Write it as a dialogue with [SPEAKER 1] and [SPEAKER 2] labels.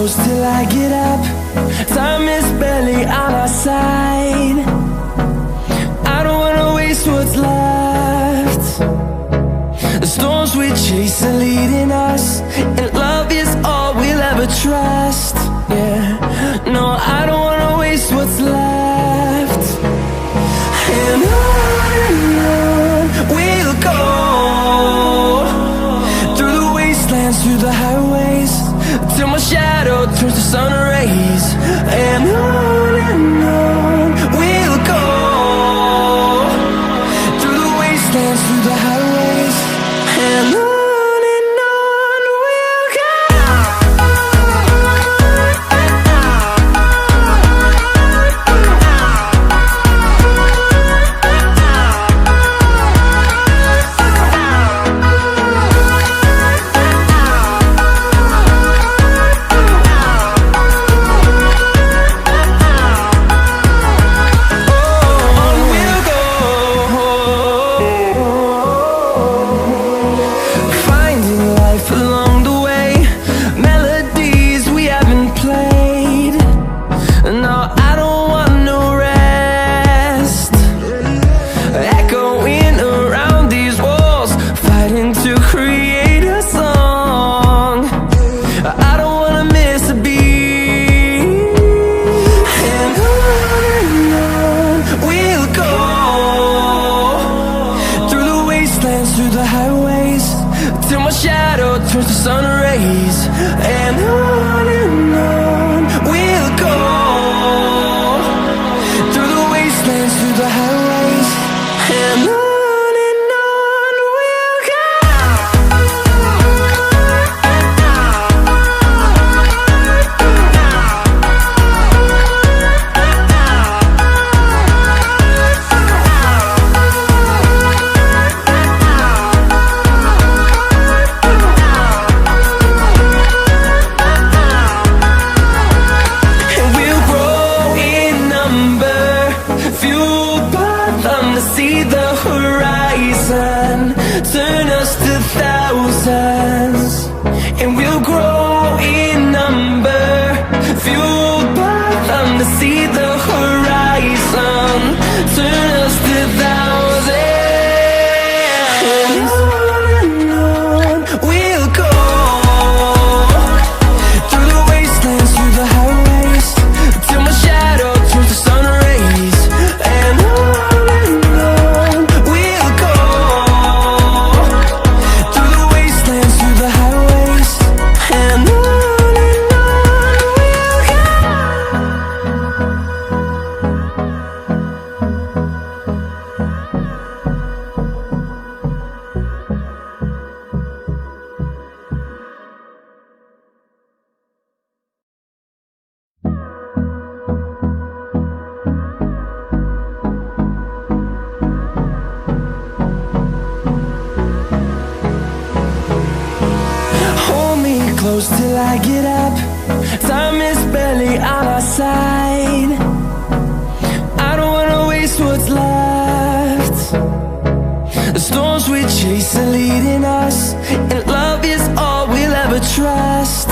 [SPEAKER 1] close till I get up. Time is barely on our side. I don't wanna waste what's left. The storms we chase are leading us, and love is all we'll ever trust. Yeah, no, I don't wanna waste what's left. And on we'll go, through the wastelands, through the highways, till my shadow turns to sun rays. And on we'll go, through the wastelands, through the highways, and on. Turns to sun rays, and on we'll go, through the wastelands, through the highways, and on we'll go. See the horizon turn us to thousands, and we'll grow in number, fueled by them to see the horizon turn us to thousands. And on we'll go, through the wastelands, through the highways, till my shadow turns to sun rays. And close till I get up. Time is barely on our side. I don't wanna waste what's left. The storms we chase are leading us, and love is all we'll ever trust.